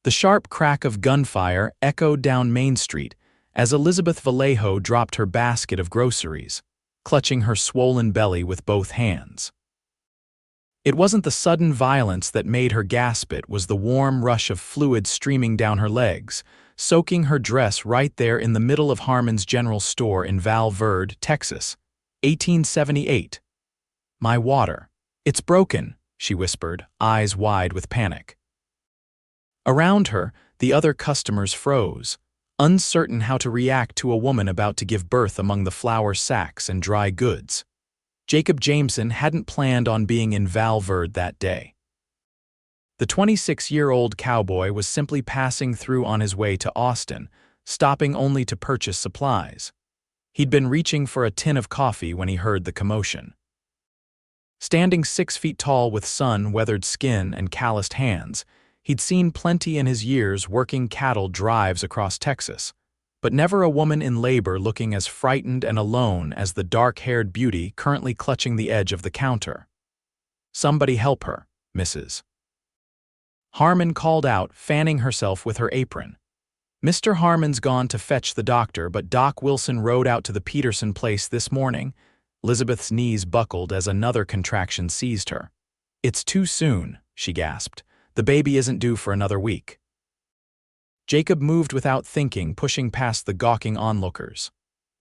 The sharp crack of gunfire echoed down Main Street as Elizabeth Vallejo dropped her basket of groceries, clutching her swollen belly with both hands. It wasn't the sudden violence that made her gasp, it was the warm rush of fluid streaming down her legs, soaking her dress right there in the middle of Harmon's General Store in Vallejo, Texas, 1878. "My water. It's broken," she whispered, eyes wide with panic. Around her, the other customers froze, uncertain how to react to a woman about to give birth among the flour sacks and dry goods. Jacob Jameson hadn't planned on being in Vallejo that day. The 26-year-old cowboy was simply passing through on his way to Austin, stopping only to purchase supplies. He'd been reaching for a tin of coffee when he heard the commotion. Standing 6 feet tall with sun-weathered skin and calloused hands, he'd seen plenty in his years working cattle drives across Texas, but never a woman in labor looking as frightened and alone as the dark-haired beauty currently clutching the edge of the counter. "Somebody help her, Mrs." Harmon called out, fanning herself with her apron. "Mr. Harmon's gone to fetch the doctor, but Doc Wilson rode out to the Peterson place this morning." Elizabeth's knees buckled as another contraction seized her. "It's too soon," she gasped. "The baby isn't due for another week." Jacob moved without thinking, pushing past the gawking onlookers.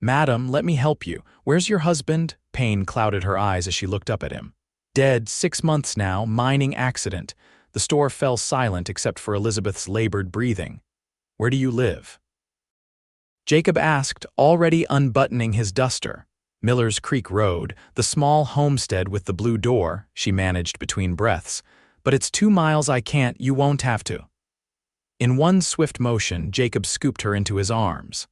"Madam, let me help you. Where's your husband?" Pain clouded her eyes as she looked up at him. "Dead, 6 months now, mining accident." The store fell silent except for Elizabeth's labored breathing. "Where do you live?" Jacob asked, already unbuttoning his duster. "Miller's Creek Road, the small homestead with the blue door," she managed between breaths. "But it's 2 miles. You won't have to." In one swift motion, Jacob scooped her into his arms.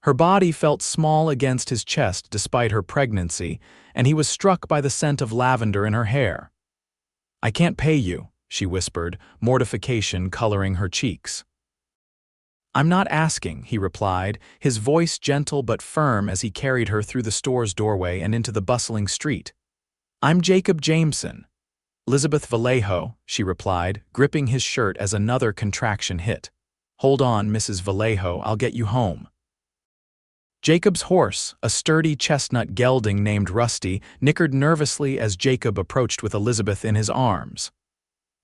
Her body felt small against his chest despite her pregnancy, and he was struck by the scent of lavender in her hair. "I can't pay you," she whispered, mortification coloring her cheeks. "I'm not asking," he replied, his voice gentle but firm as he carried her through the store's doorway and into the bustling street. "I'm Jacob Jameson." "Elizabeth Vallejo," she replied, gripping his shirt as another contraction hit. "Hold on, Mrs. Vallejo, I'll get you home." Jacob's horse, a sturdy chestnut gelding named Rusty, nickered nervously as Jacob approached with Elizabeth in his arms.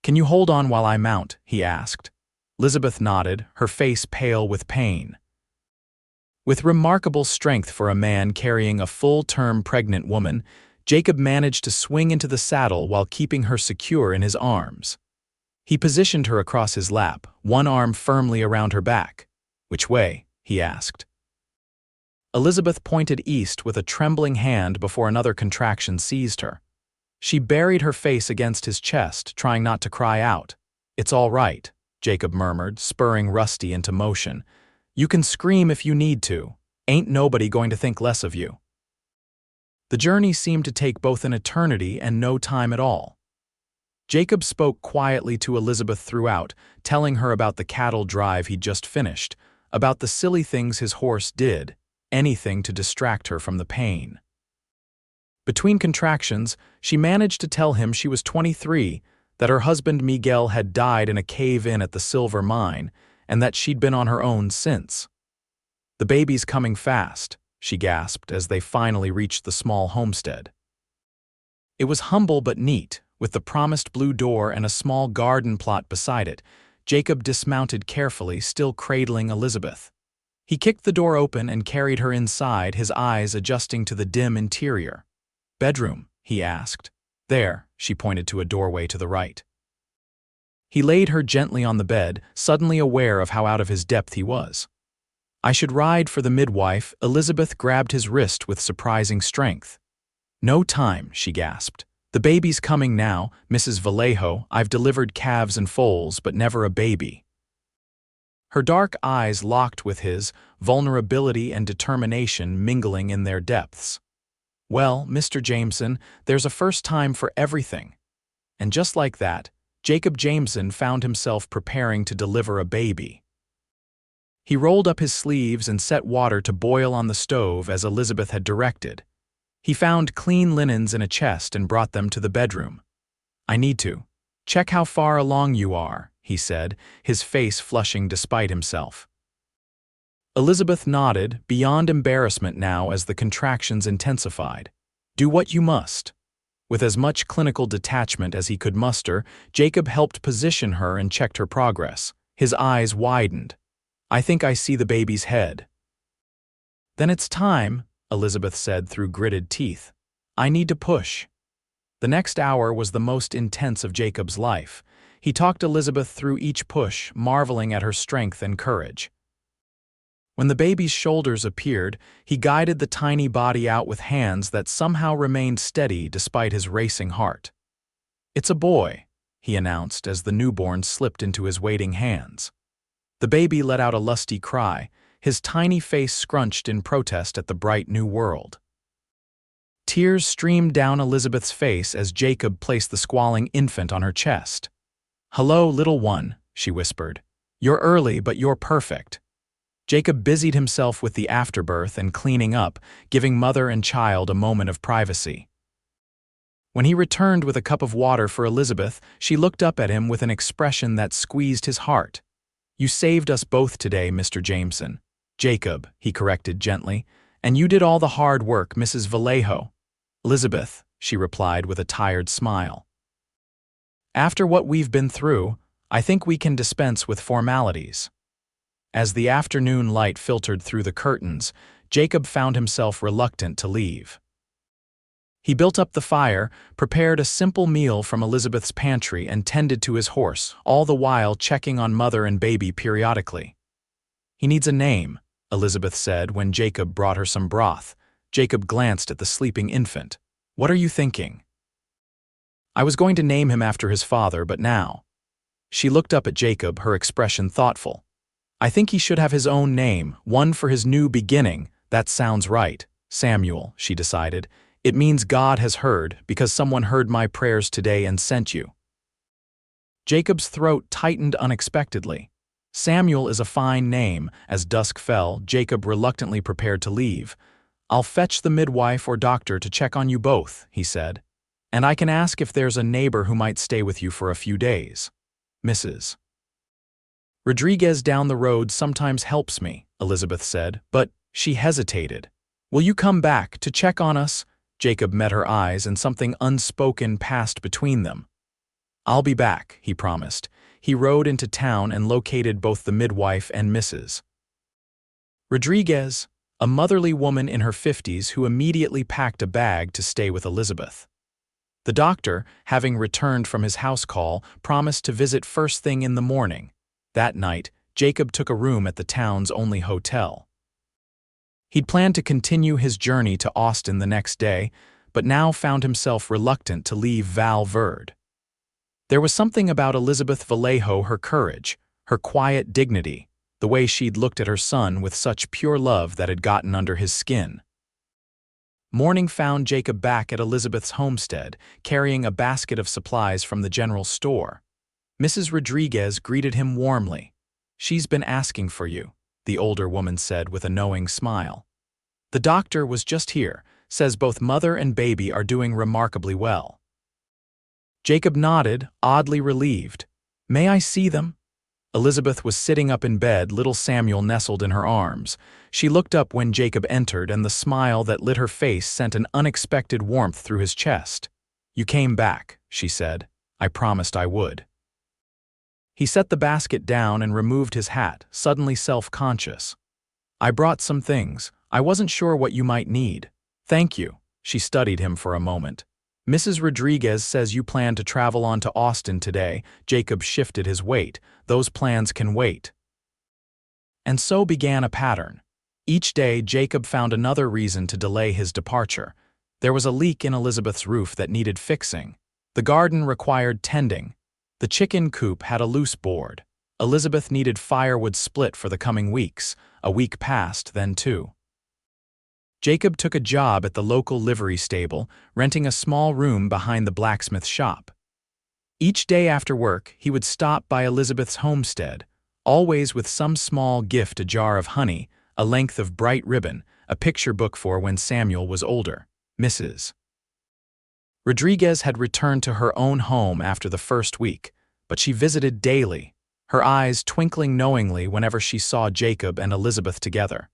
"Can you hold on while I mount?" he asked. Elizabeth nodded, her face pale with pain. With remarkable strength for a man carrying a full-term pregnant woman, Jacob managed to swing into the saddle while keeping her secure in his arms. He positioned her across his lap, one arm firmly around her back. "Which way?" he asked. Elizabeth pointed east with a trembling hand before another contraction seized her. She buried her face against his chest, trying not to cry out. "It's all right," Jacob murmured, spurring Rusty into motion. "You can scream if you need to. Ain't nobody going to think less of you." The journey seemed to take both an eternity and no time at all. Jacob spoke quietly to Elizabeth throughout, telling her about the cattle drive he'd just finished, about the silly things his horse did, anything to distract her from the pain. Between contractions, she managed to tell him she was 23, that her husband Miguel had died in a cave-in at the silver mine, and that she'd been on her own since. "The baby's coming fast," she gasped as they finally reached the small homestead. It was humble but neat, with the promised blue door and a small garden plot beside it. Jacob dismounted carefully, still cradling Elizabeth. He kicked the door open and carried her inside, his eyes adjusting to the dim interior. "Bedroom?" he asked. "There," she pointed to a doorway to the right. He laid her gently on the bed, suddenly aware of how out of his depth he was. "I should ride for the midwife." Elizabeth grabbed his wrist with surprising strength. "No time," she gasped. "The baby's coming now, Mrs. Vallejo. I've delivered calves and foals, but never a baby." Her dark eyes locked with his, vulnerability and determination mingling in their depths. "Well, Mr. Jameson, there's a first time for everything." And just like that, Jacob Jameson found himself preparing to deliver a baby. He rolled up his sleeves and set water to boil on the stove as Elizabeth had directed. He found clean linens in a chest and brought them to the bedroom. "I need to check how far along you are," he said, his face flushing despite himself. Elizabeth nodded, beyond embarrassment now as the contractions intensified. Do what you must. With as much clinical detachment as he could muster, Jacob helped position her and checked her progress. His eyes widened. I think I see the baby's head. Then it's time, Elizabeth said through gritted teeth. I need to push. The next hour was the most intense of Jacob's life. He talked Elizabeth through each push, marveling at her strength and courage. When the baby's shoulders appeared, he guided the tiny body out with hands that somehow remained steady despite his racing heart. It's a boy, he announced as the newborn slipped into his waiting hands. The baby let out a lusty cry, his tiny face scrunched in protest at the bright new world. Tears streamed down Elizabeth's face as Jacob placed the squalling infant on her chest. Hello, little one, she whispered. You're early, but you're perfect. Jacob busied himself with the afterbirth and cleaning up, giving mother and child a moment of privacy. When he returned with a cup of water for Elizabeth, she looked up at him with an expression that squeezed his heart. You saved us both today, Mr. Jameson. Jacob, he corrected gently, and you did all the hard work, Mrs. Vallejo. Elizabeth, she replied with a tired smile. After what we've been through, I think we can dispense with formalities. As the afternoon light filtered through the curtains, Jacob found himself reluctant to leave. He built up the fire, prepared a simple meal from Elizabeth's pantry, and tended to his horse, all the while checking on mother and baby periodically. He needs a name, Elizabeth said when Jacob brought her some broth. Jacob glanced at the sleeping infant. What are you thinking? I was going to name him after his father, but now. She looked up at Jacob, her expression thoughtful. I think he should have his own name, one for his new beginning. That sounds right. Samuel, she decided. It means God has heard, because someone heard my prayers today and sent you. Jacob's throat tightened unexpectedly. Samuel is a fine name. As dusk fell, Jacob reluctantly prepared to leave. I'll fetch the midwife or doctor to check on you both, he said. And I can ask if there's a neighbor who might stay with you for a few days. Mrs. Rodriguez down the road sometimes helps me, Elizabeth said, but she hesitated. Will you come back to check on us? Jacob met her eyes and something unspoken passed between them. I'll be back, he promised. He rode into town and located both the midwife and Mrs. Rodriguez, a motherly woman in her 50s who immediately packed a bag to stay with Elizabeth. The doctor, having returned from his house call, promised to visit first thing in the morning. That night, Jacob took a room at the town's only hotel. He'd planned to continue his journey to Austin the next day, but now found himself reluctant to leave Vallejo. There was something about Elizabeth Vallejo, her courage, her quiet dignity, the way she'd looked at her son with such pure love that had gotten under his skin. Morning found Jacob back at Elizabeth's homestead, carrying a basket of supplies from the general store. Mrs. Rodriguez greeted him warmly. She's been asking for you, the older woman said with a knowing smile. The doctor was just here, says both mother and baby are doing remarkably well. Jacob nodded, oddly relieved. May I see them? Elizabeth was sitting up in bed, little Samuel nestled in her arms. She looked up when Jacob entered, and the smile that lit her face sent an unexpected warmth through his chest. You came back, she said. I promised I would. He set the basket down and removed his hat, suddenly self-conscious. I brought some things. I wasn't sure what you might need. Thank you. She studied him for a moment. Mrs. Rodriguez says you plan to travel on to Austin today. Jacob shifted his weight. Those plans can wait. And so began a pattern. Each day, Jacob found another reason to delay his departure. There was a leak in Elizabeth's roof that needed fixing. The garden required tending. The chicken coop had a loose board. Elizabeth needed firewood split for the coming weeks. A week passed, then two. Jacob took a job at the local livery stable, renting a small room behind the blacksmith shop. Each day after work, he would stop by Elizabeth's homestead, always with some small gift, a jar of honey, a length of bright ribbon, a picture book for when Samuel was older. Mrs. Rodriguez had returned to her own home after the first week, but she visited daily, her eyes twinkling knowingly whenever she saw Jacob and Elizabeth together.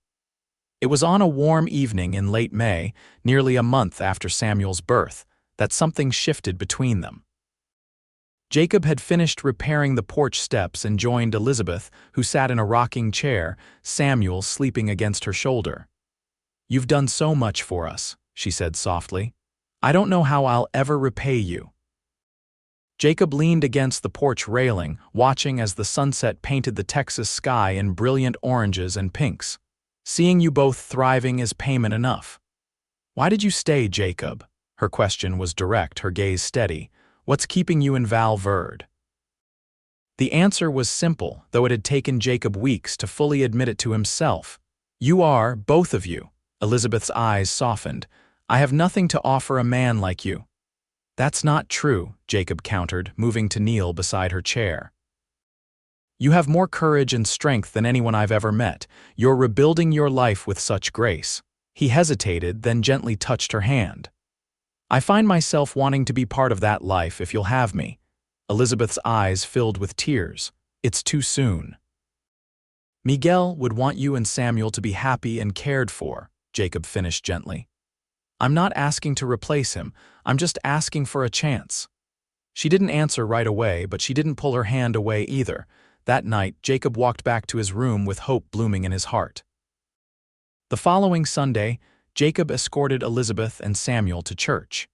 It was on a warm evening in late May, nearly a month after Samuel's birth, that something shifted between them. Jacob had finished repairing the porch steps and joined Elizabeth, who sat in a rocking chair, Samuel sleeping against her shoulder. "You've done so much for us," she said softly. "I don't know how I'll ever repay you." Jacob leaned against the porch railing, watching as the sunset painted the Texas sky in brilliant oranges and pinks. "Seeing you both thriving is payment enough." "Why did you stay, Jacob?" Her question was direct, her gaze steady. "What's keeping you in Vallejo?" The answer was simple, though it had taken Jacob weeks to fully admit it to himself. "You are, both of you." Elizabeth's eyes softened. "I have nothing to offer a man like you." "That's not true," Jacob countered, moving to kneel beside her chair. "You have more courage and strength than anyone I've ever met. You're rebuilding your life with such grace." He hesitated, then gently touched her hand. "I find myself wanting to be part of that life if you'll have me." Elizabeth's eyes filled with tears. "It's too soon." "Miguel would want you and Samuel to be happy and cared for," Jacob finished gently. "I'm not asking to replace him, I'm just asking for a chance." She didn't answer right away, but she didn't pull her hand away either. That night, Jacob walked back to his room with hope blooming in his heart. The following Sunday, Jacob escorted Elizabeth and Samuel to church.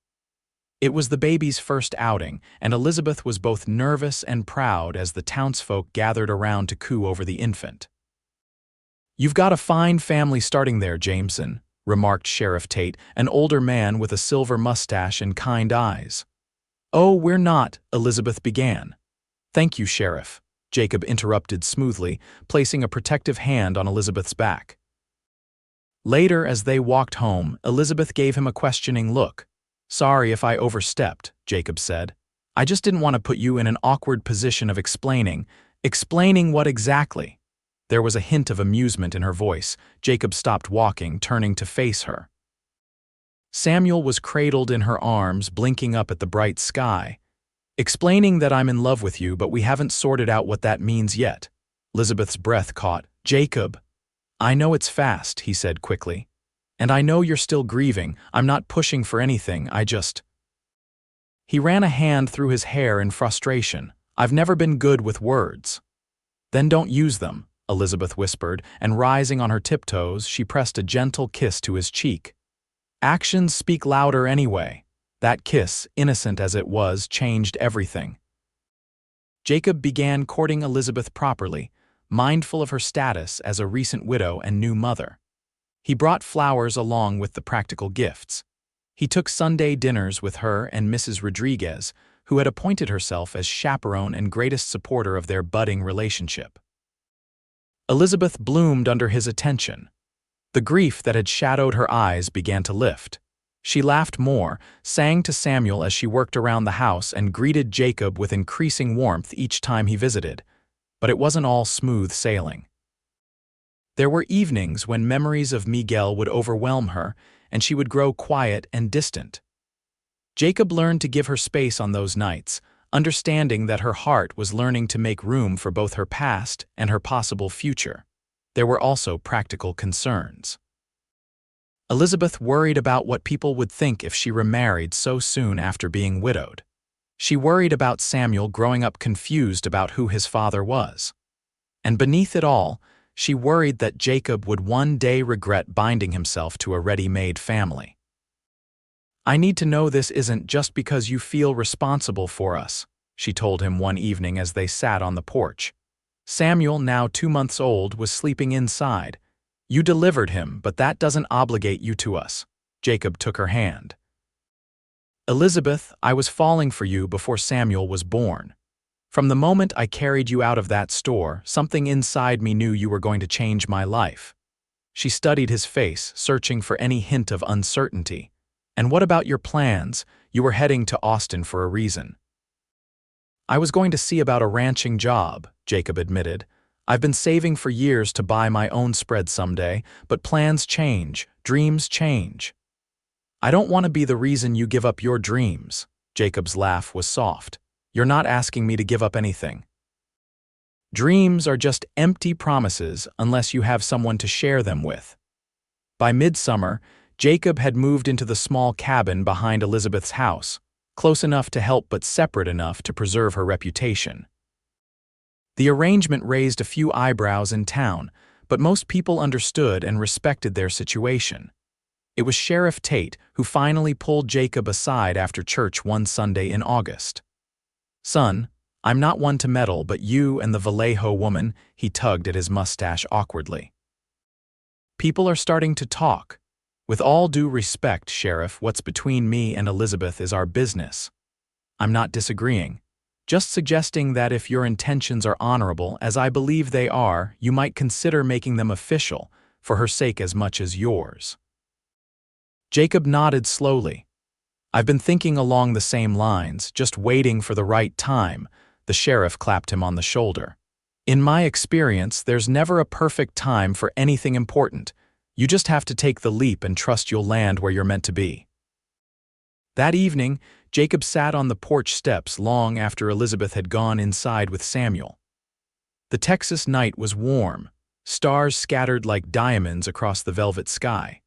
It was the baby's first outing, and Elizabeth was both nervous and proud as the townsfolk gathered around to coo over the infant. "You've got a fine family starting there, Jameson," remarked Sheriff Tate, an older man with a silver mustache and kind eyes. "Oh, we're not," Elizabeth began. "Thank you, Sheriff," Jacob interrupted smoothly, placing a protective hand on Elizabeth's back. Later, as they walked home, Elizabeth gave him a questioning look. "Sorry if I overstepped," Jacob said. "I just didn't want to put you in an awkward position of explaining." "Explaining what exactly?" There was a hint of amusement in her voice. Jacob stopped walking, turning to face her. Samuel was cradled in her arms, blinking up at the bright sky. "Explaining that I'm in love with you, but we haven't sorted out what that means yet." Elizabeth's breath caught. "Jacob." "I know it's fast," he said quickly. "And I know you're still grieving. I'm not pushing for anything, I just—" He ran a hand through his hair in frustration. "I've never been good with words." "Then don't use them," Elizabeth whispered, and rising on her tiptoes, she pressed a gentle kiss to his cheek. Actions speak louder anyway. That kiss, innocent as it was, changed everything. Jacob began courting Elizabeth properly, mindful of her status as a recent widow and new mother. He brought flowers along with the practical gifts. He took Sunday dinners with her and Mrs. Rodriguez, who had appointed herself as chaperone and greatest supporter of their budding relationship. Elizabeth bloomed under his attention. The grief that had shadowed her eyes began to lift. She laughed more, sang to Samuel as she worked around the house, and greeted Jacob with increasing warmth each time he visited. But it wasn't all smooth sailing. There were evenings when memories of Miguel would overwhelm her, and she would grow quiet and distant. Jacob learned to give her space on those nights, understanding that her heart was learning to make room for both her past and her possible future. There were also practical concerns. Elizabeth worried about what people would think if she remarried so soon after being widowed. She worried about Samuel growing up confused about who his father was. And beneath it all, she worried that Jacob would one day regret binding himself to a ready-made family. "I need to know this isn't just because you feel responsible for us," she told him one evening as they sat on the porch. Samuel, now 2 months old, was sleeping inside. "You delivered him, but that doesn't obligate you to us." Jacob took her hand. "Elizabeth, I was falling for you before Samuel was born. From the moment I carried you out of that store, something inside me knew you were going to change my life." She studied his face, searching for any hint of uncertainty. "And what about your plans? You were heading to Austin for a reason." "I was going to see about a ranching job," Jacob admitted. "I've been saving for years to buy my own spread someday, but plans change, dreams change." "I don't want to be the reason you give up your dreams." Jacob's laugh was soft. "You're not asking me to give up anything." Dreams are just empty promises unless you have someone to share them with. By midsummer, Jacob had moved into the small cabin behind Elizabeth's house, close enough to help but separate enough to preserve her reputation. The arrangement raised a few eyebrows in town, but most people understood and respected their situation. It was Sheriff Tate who finally pulled Jacob aside after church one Sunday in August. "Son, I'm not one to meddle, but you and the Vallejo woman," he tugged at his mustache awkwardly. "People are starting to talk. With all due respect, Sheriff, what's between me and Elizabeth is our business. I'm not disagreeing, just suggesting that if your intentions are honorable, as I believe they are, you might consider making them official, for her sake as much as yours." Jacob nodded slowly. "I've been thinking along the same lines, just waiting for the right time." The sheriff clapped him on the shoulder. "In my experience, there's never a perfect time for anything important. You just have to take the leap and trust you'll land where you're meant to be." That evening, Jacob sat on the porch steps long after Elizabeth had gone inside with Samuel. The Texas night was warm, stars scattered like diamonds across the velvet sky.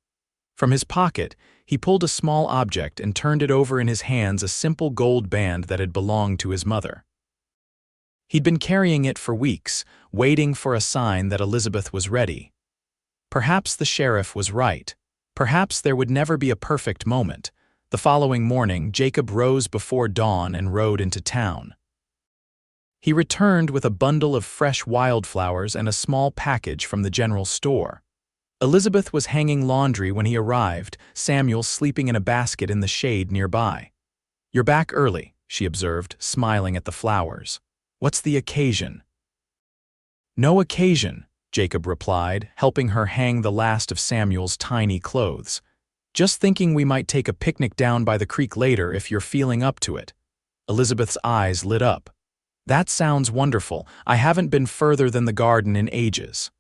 From his pocket, he pulled a small object and turned it over in his hands, a simple gold band that had belonged to his mother. He'd been carrying it for weeks, waiting for a sign that Elizabeth was ready. Perhaps the sheriff was right. Perhaps there would never be a perfect moment. The following morning, Jacob rose before dawn and rode into town. He returned with a bundle of fresh wildflowers and a small package from the general store. Elizabeth was hanging laundry when he arrived, Samuel sleeping in a basket in the shade nearby. "You're back early," she observed, smiling at the flowers. "What's the occasion?" "No occasion," Jacob replied, helping her hang the last of Samuel's tiny clothes. "Just thinking we might take a picnic down by the creek later if you're feeling up to it." Elizabeth's eyes lit up. "That sounds wonderful. I haven't been further than the garden in ages."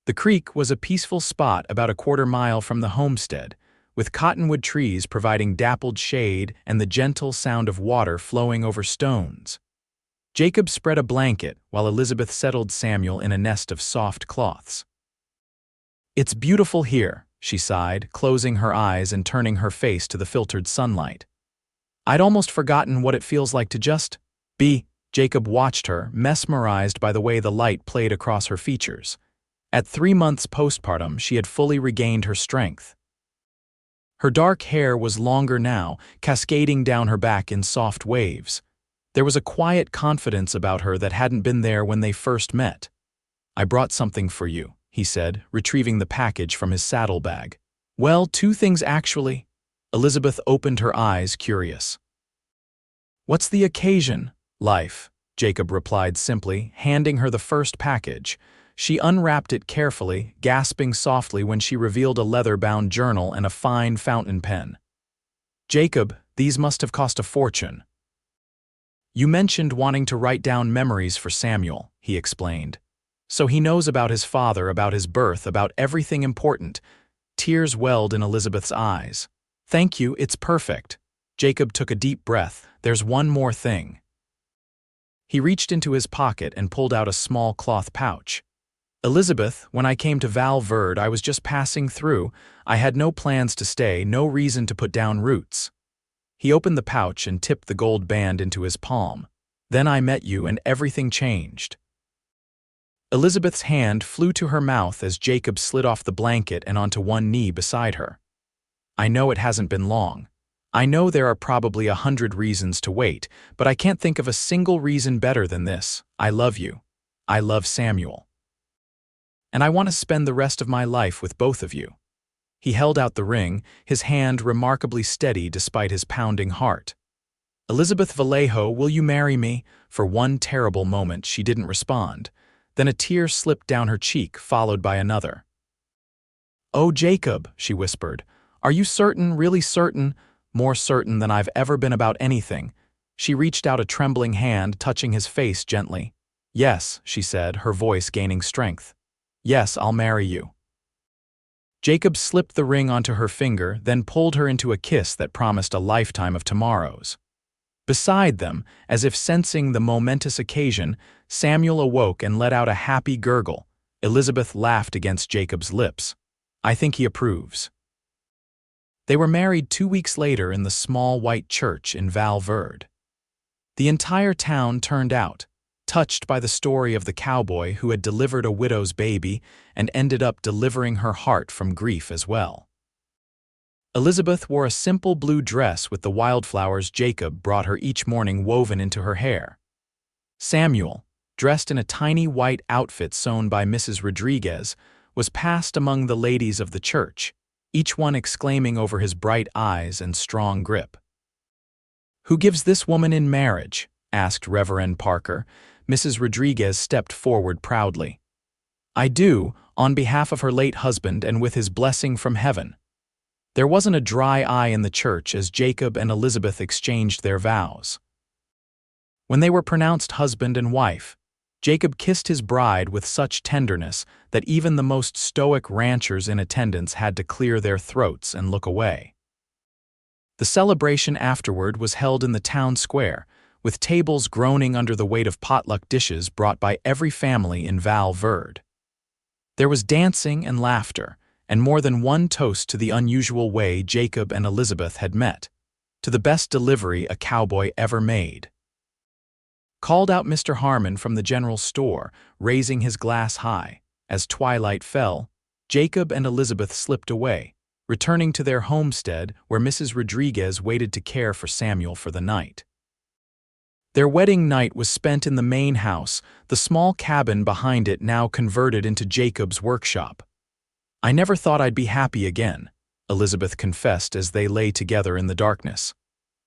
The creek was a peaceful spot about a quarter-mile from the homestead, with cottonwood trees providing dappled shade and the gentle sound of water flowing over stones. Jacob spread a blanket while Elizabeth settled Samuel in a nest of soft cloths. "It's beautiful here," she sighed, closing her eyes and turning her face to the filtered sunlight. "I'd almost forgotten what it feels like to just be." Jacob watched her, mesmerized by the way the light played across her features. At 3 months postpartum, she had fully regained her strength. Her dark hair was longer now, cascading down her back in soft waves. There was a quiet confidence about her that hadn't been there when they first met. "I brought something for you," he said, retrieving the package from his saddlebag. "Well, 2 things actually." Elizabeth opened her eyes, curious. "What's the occasion?" "Life," Jacob replied simply, handing her the first package. She unwrapped it carefully, gasping softly when she revealed a leather-bound journal and a fine fountain pen. "Jacob, these must have cost a fortune." "You mentioned wanting to write down memories for Samuel," he explained. "So he knows about his father, about his birth, about everything important." Tears welled in Elizabeth's eyes. "Thank you, it's perfect." Jacob took a deep breath. "There's one more thing." He reached into his pocket and pulled out a small cloth pouch. "Elizabeth, when I came to Val Verde, I was just passing through. I had no plans to stay, no reason to put down roots." He opened the pouch and tipped the gold band into his palm. "Then I met you and everything changed." Elizabeth's hand flew to her mouth as Jacob slid off the blanket and onto one knee beside her. "I know it hasn't been long. I know there are probably 100 reasons to wait, but I can't think of a single reason better than this. I love you. I love Samuel. And I want to spend the rest of my life with both of you." He held out the ring, his hand remarkably steady despite his pounding heart. "Elizabeth Vallejo, will you marry me?" For one terrible moment, she didn't respond. Then a tear slipped down her cheek, followed by another. "Oh, Jacob," she whispered. "Are you certain, really certain?" "More certain than I've ever been about anything." She reached out a trembling hand, touching his face gently. "Yes," she said, her voice gaining strength. "Yes, I'll marry you." Jacob slipped the ring onto her finger, then pulled her into a kiss that promised a lifetime of tomorrows. Beside them, as if sensing the momentous occasion, Samuel awoke and let out a happy gurgle. Elizabeth laughed against Jacob's lips. "I think he approves." They were married 2 weeks later in the small white church in Vallejo. The entire town turned out, touched by the story of the cowboy who had delivered a widow's baby and ended up delivering her heart from grief as well. Elizabeth wore a simple blue dress with the wildflowers Jacob brought her each morning woven into her hair. Samuel, dressed in a tiny white outfit sewn by Mrs. Rodriguez, was passed among the ladies of the church, each one exclaiming over his bright eyes and strong grip. "Who gives this woman in marriage?" asked Reverend Parker. Mrs. Rodriguez stepped forward proudly. "I do, on behalf of her late husband and with his blessing from heaven." There wasn't a dry eye in the church as Jacob and Elizabeth exchanged their vows. When they were pronounced husband and wife, Jacob kissed his bride with such tenderness that even the most stoic ranchers in attendance had to clear their throats and look away. The celebration afterward was held in the town square, with tables groaning under the weight of potluck dishes brought by every family in Vallejo. There was dancing and laughter, and more than one toast to the unusual way Jacob and Elizabeth had met, to the best delivery a cowboy ever made. Called out Mr. Harmon from the general store, raising his glass high. As twilight fell, Jacob and Elizabeth slipped away, returning to their homestead where Mrs. Rodriguez waited to care for Samuel for the night. Their wedding night was spent in the main house, the small cabin behind it now converted into Jacob's workshop. "I never thought I'd be happy again," Elizabeth confessed as they lay together in the darkness.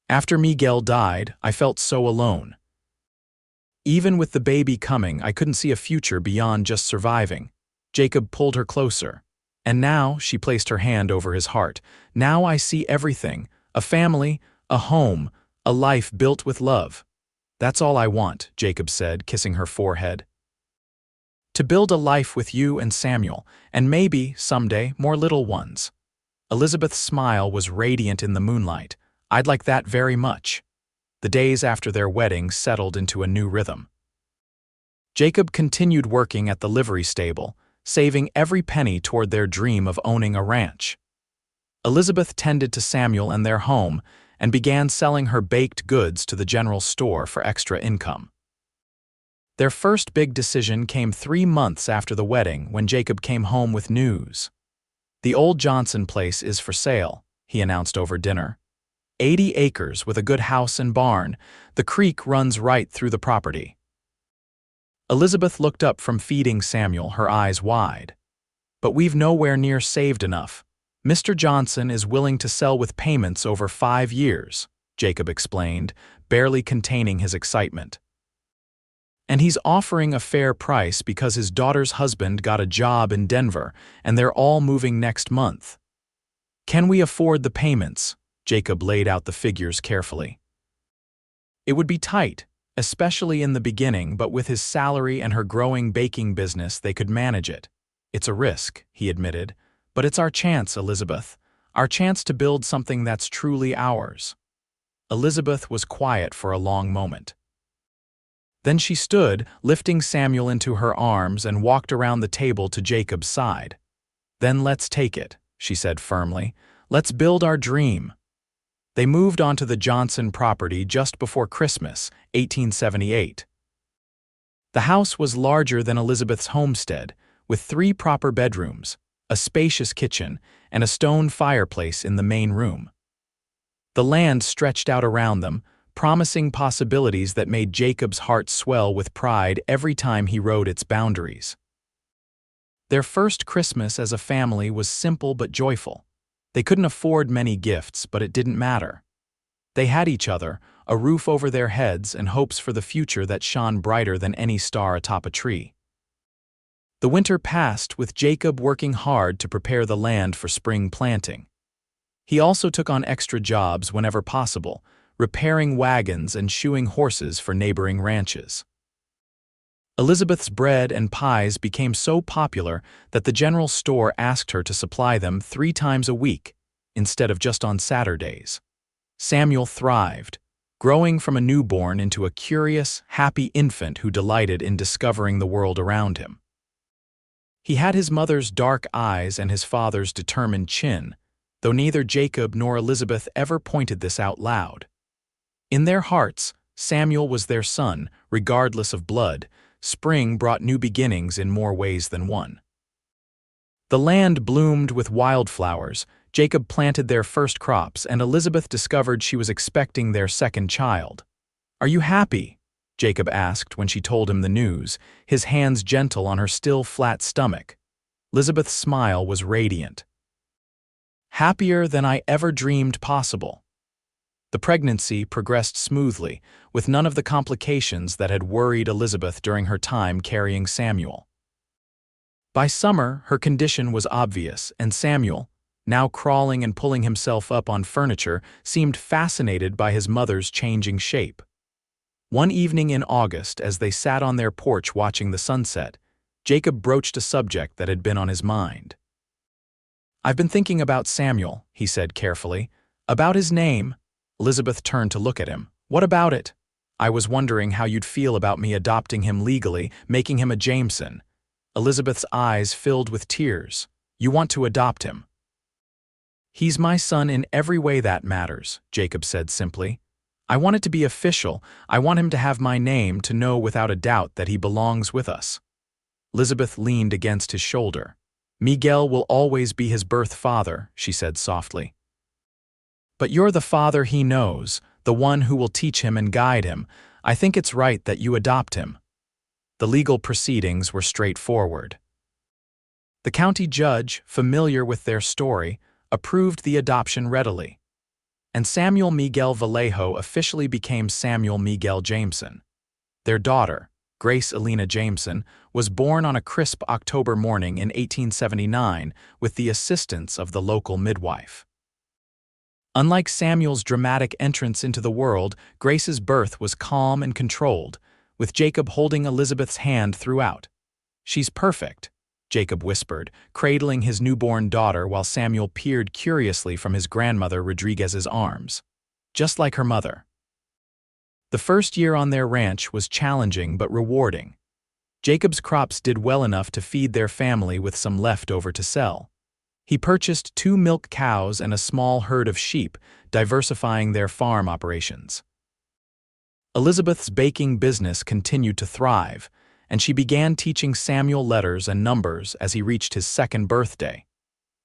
"After Miguel died, I felt so alone. Even with the baby coming, I couldn't see a future beyond just surviving." Jacob pulled her closer. "And now," she placed her hand over his heart, "now I see everything, a family, a home, a life built with love. That's all I want," Jacob said, kissing her forehead. "To build a life with you and Samuel, and maybe, someday, more little ones." Elizabeth's smile was radiant in the moonlight. "I'd like that very much." The days after their wedding settled into a new rhythm. Jacob continued working at the livery stable, saving every penny toward their dream of owning a ranch. Elizabeth tended to Samuel and their home and began selling her baked goods to the general store for extra income. Their first big decision came 3 months after the wedding when Jacob came home with news. "The old Johnson place is for sale," he announced over dinner. 80 acres with a good house and barn. The creek runs right through the property. Elizabeth looked up from feeding Samuel, her eyes wide. "But we've nowhere near saved enough. Mr. Johnson is willing to sell with payments over 5 years, Jacob explained, barely containing his excitement. "And he's offering a fair price because his daughter's husband got a job in Denver and they're all moving next month." "Can we afford the payments?" Jacob laid out the figures carefully. "It would be tight, especially in the beginning, but with his salary and her growing baking business they could manage it. It's a risk," he admitted, "but it's our chance, Elizabeth, our chance to build something that's truly ours." Elizabeth was quiet for a long moment. Then she stood, lifting Samuel into her arms and walked around the table to Jacob's side. "Then let's take it," she said firmly. "Let's build our dream." They moved onto the Johnson property just before Christmas, 1878. The house was larger than Elizabeth's homestead, with 3 proper bedrooms, a spacious kitchen, and a stone fireplace in the main room. The land stretched out around them, promising possibilities that made Jacob's heart swell with pride every time he rode its boundaries. Their first Christmas as a family was simple but joyful. They couldn't afford many gifts, but it didn't matter. They had each other, a roof over their heads, and hopes for the future that shone brighter than any star atop a tree. The winter passed with Jacob working hard to prepare the land for spring planting. He also took on extra jobs whenever possible, repairing wagons and shoeing horses for neighboring ranches. Elizabeth's bread and pies became so popular that the general store asked her to supply them 3 times a week, instead of just on Saturdays. Samuel thrived. growing from a newborn into a curious, happy infant who delighted in discovering the world around him. He had his mother's dark eyes and his father's determined chin, though neither Jacob nor Elizabeth ever pointed this out loud. In their hearts, Samuel was their son, regardless of blood. Spring brought new beginnings in more ways than one. The land bloomed with wildflowers, Jacob planted their first crops, and Elizabeth discovered she was expecting their second child. "Are you happy?" Jacob asked when she told him the news, his hands gentle on her still flat stomach. Elizabeth's smile was radiant. "Happier than I ever dreamed possible." The pregnancy progressed smoothly, with none of the complications that had worried Elizabeth during her time carrying Samuel. By summer, her condition was obvious, and Samuel, now crawling and pulling himself up on furniture, seemed fascinated by his mother's changing shape. One evening in August, as they sat on their porch watching the sunset, Jacob broached a subject that had been on his mind. "I've been thinking about Samuel," he said carefully. "About his name." Elizabeth turned to look at him. "What about it?" "I was wondering how you'd feel about me adopting him legally, making him a Jameson." Elizabeth's eyes filled with tears. "You want to adopt him?" "He's my son in every way that matters," Jacob said simply. "I want it to be official. I want him to have my name, to know without a doubt that he belongs with us." Elizabeth leaned against his shoulder. "Miguel will always be his birth father," she said softly. "But you're the father he knows, the one who will teach him and guide him. I think it's right that you adopt him." The legal proceedings were straightforward. The county judge, familiar with their story, approved the adoption readily, and Samuel Miguel Vallejo officially became Samuel Miguel Jameson. Their daughter, Grace Elena Jameson, was born on a crisp October morning in 1879 with the assistance of the local midwife. Unlike Samuel's dramatic entrance into the world, Grace's birth was calm and controlled, with Jacob holding Elizabeth's hand throughout. "She's perfect," Jacob whispered, cradling his newborn daughter while Samuel peered curiously from his grandmother Rodriguez's arms. "Just like her mother." The first year on their ranch was challenging but rewarding. Jacob's crops did well enough to feed their family with some left over to sell. He purchased 2 milk cows and a small herd of sheep, diversifying their farm operations. Elizabeth's baking business continued to thrive, and she began teaching Samuel letters and numbers as he reached his second birthday.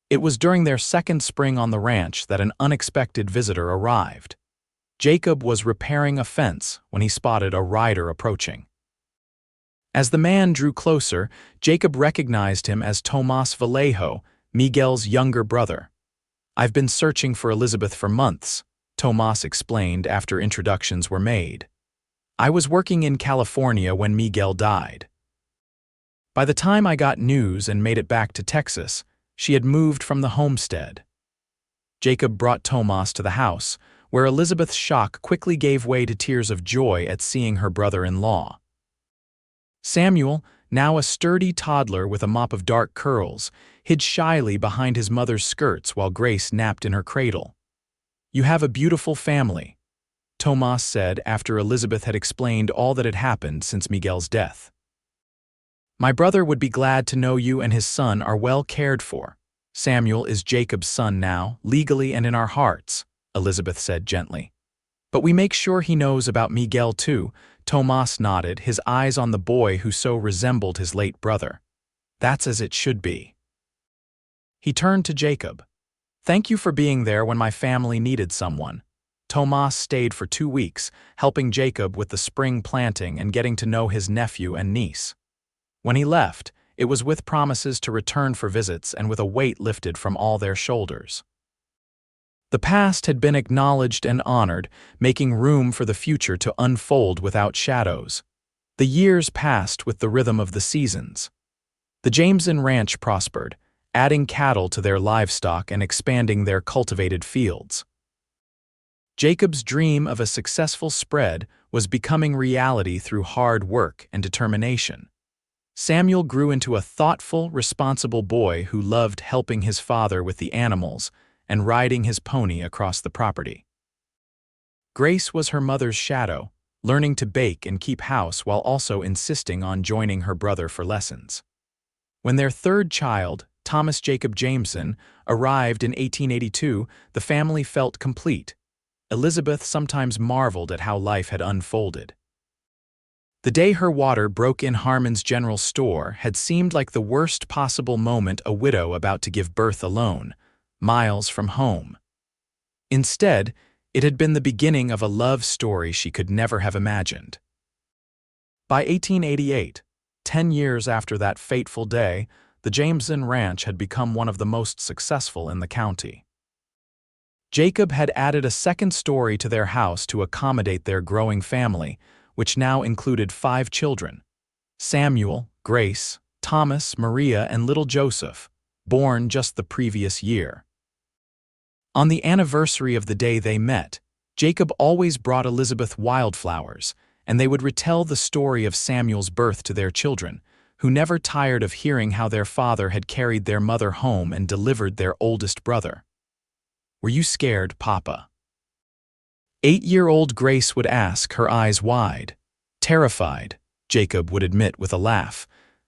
It was during their second spring on the ranch that an unexpected visitor arrived. Jacob was repairing a fence when he spotted a rider approaching. As the man drew closer, Jacob recognized him as Tomas Vallejo, Miguel's younger brother. "I've been searching for Elizabeth for months," Tomas explained after introductions were made. "I was working in California when Miguel died. By the time I got news and made it back to Texas, she had moved from the homestead." Jacob brought Tomas to the house, where Elizabeth's shock quickly gave way to tears of joy at seeing her brother-in-law. Samuel, now a sturdy toddler with a mop of dark curls, hid shyly behind his mother's skirts while Grace napped in her cradle. "You have a beautiful family," Tomas said after Elizabeth had explained all that had happened since Miguel's death. "My brother would be glad to know you and his son are well cared for. Samuel is Jacob's son now, legally and in our hearts," Elizabeth said gently. "But we make sure he knows about Miguel too." Tomas nodded, his eyes on the boy who so resembled his late brother. "That's as it should be." He turned to Jacob. "Thank you for being there when my family needed someone." Tomas stayed for 2 weeks, helping Jacob with the spring planting and getting to know his nephew and niece. When he left, it was with promises to return for visits and with a weight lifted from all their shoulders. The past had been acknowledged and honored, making room for the future to unfold without shadows. The years passed with the rhythm of the seasons. The Jameson Ranch prospered, adding cattle to their livestock and expanding their cultivated fields. Jacob's dream of a successful spread was becoming reality through hard work and determination. Samuel grew into a thoughtful, responsible boy who loved helping his father with the animals and riding his pony across the property. Grace was her mother's shadow, learning to bake and keep house while also insisting on joining her brother for lessons. When their third child, Thomas Jacob Jameson, arrived in 1882, the family felt complete. Elizabeth sometimes marveled at how life had unfolded. The day her water broke in Harmon's general store had seemed like the worst possible moment a widow about to give birth alone, miles from home. Instead, it had been the beginning of a love story she could never have imagined. By 1888, 10 years after that fateful day, the Jameson Ranch had become one of the most successful in the county. Jacob had added a second story to their house to accommodate their growing family, which now included 5 children: Samuel, Grace, Thomas, Maria, and little Joseph, born just the previous year. On the anniversary of the day they met, Jacob always brought Elizabeth wildflowers, and they would retell the story of Samuel's birth to their children, who never tired of hearing how their father had carried their mother home and delivered their oldest brother. "Were you scared, Papa?" 8-year-old Grace would ask, her eyes wide. "Terrified," Jacob would admit with a laugh.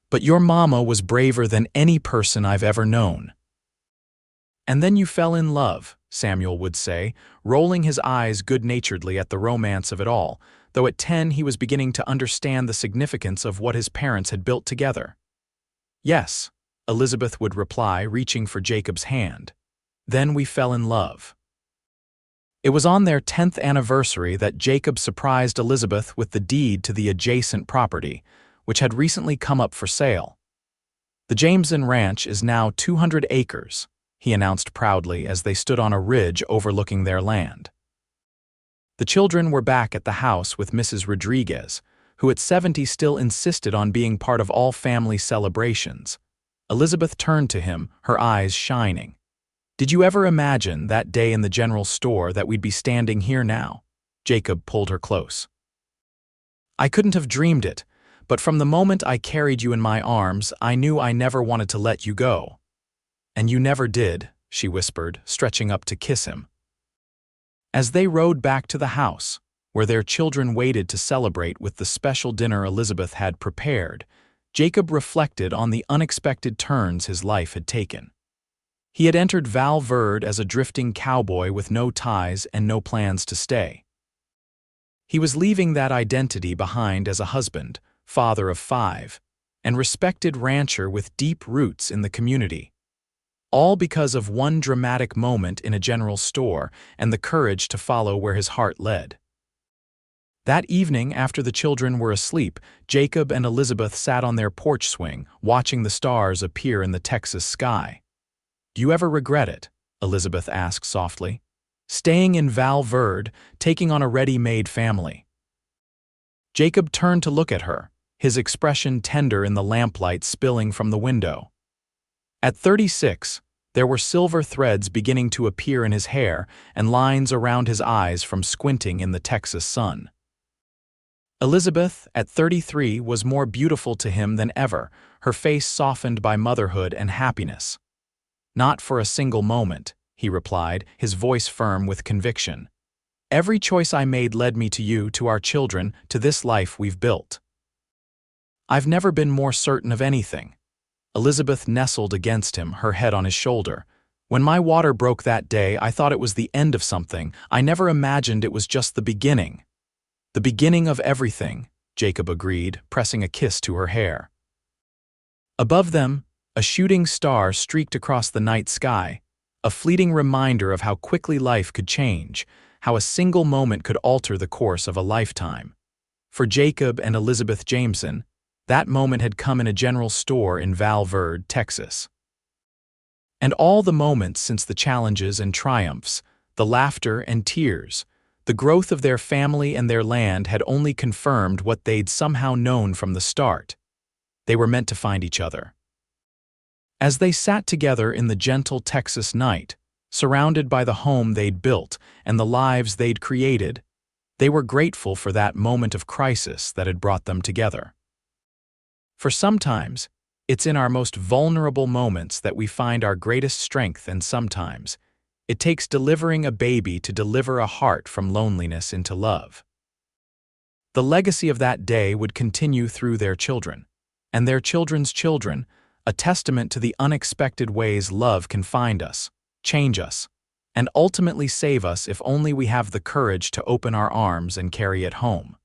"But your mama was braver than any person I've ever known." "And then you fell in love," Samuel would say, rolling his eyes good-naturedly at the romance of it all, though at 10 he was beginning to understand the significance of what his parents had built together. "Yes," Elizabeth would reply, reaching for Jacob's hand. "Then we fell in love." It was on their 10th anniversary that Jacob surprised Elizabeth with the deed to the adjacent property, which had recently come up for sale. "The Jameson Ranch is now 200 acres, he announced proudly as they stood on a ridge overlooking their land. The children were back at the house with Mrs. Rodriguez, who at 70 still insisted on being part of all family celebrations. Elizabeth turned to him, her eyes shining. "Did you ever imagine that day in the general store that we'd be standing here now?" Jacob pulled her close. "I couldn't have dreamed it, but from the moment I carried you in my arms, I knew I never wanted to let you go." "And you never did," she whispered, stretching up to kiss him. As they rode back to the house, where their children waited to celebrate with the special dinner Elizabeth had prepared, Jacob reflected on the unexpected turns his life had taken. He had entered Vallejo as a drifting cowboy with no ties and no plans to stay. He was leaving that identity behind as a husband, father of 5, and respected rancher with deep roots in the community. All because of one dramatic moment in a general store and the courage to follow where his heart led. That evening, after the children were asleep, Jacob and Elizabeth sat on their porch swing, watching the stars appear in the Texas sky. "Do you ever regret it?" Elizabeth asked softly. "Staying in Vallejo, taking on a ready-made family." Jacob turned to look at her, his expression tender in the lamplight spilling from the window. At 36, there were silver threads beginning to appear in his hair and lines around his eyes from squinting in the Texas sun. Elizabeth, at 33, was more beautiful to him than ever, her face softened by motherhood and happiness. "Not for a single moment," he replied, his voice firm with conviction. "Every choice I made led me to you, to our children, to this life we've built." "I've never been more certain of anything." Elizabeth nestled against him, her head on his shoulder. "When my water broke that day, I thought it was the end of something. I never imagined it was just the beginning." "The beginning of everything," Jacob agreed, pressing a kiss to her hair. Above them, a shooting star streaked across the night sky, a fleeting reminder of how quickly life could change, how a single moment could alter the course of a lifetime. For Jacob and Elizabeth Jameson, that moment had come in a general store in Vallejo, Texas. And all the moments since the challenges and triumphs, the laughter and tears, the growth of their family and their land had only confirmed what they'd somehow known from the start. They were meant to find each other. As they sat together in the gentle Texas night, surrounded by the home they'd built and the lives they'd created, they were grateful for that moment of crisis that had brought them together. For sometimes, it's in our most vulnerable moments that we find our greatest strength, and sometimes, It takes delivering a baby to deliver a heart from loneliness into love. The legacy of that day would continue through their children, and their children's children, a testament to the unexpected ways love can find us, change us, and ultimately save us if only we have the courage to open our arms and carry it home.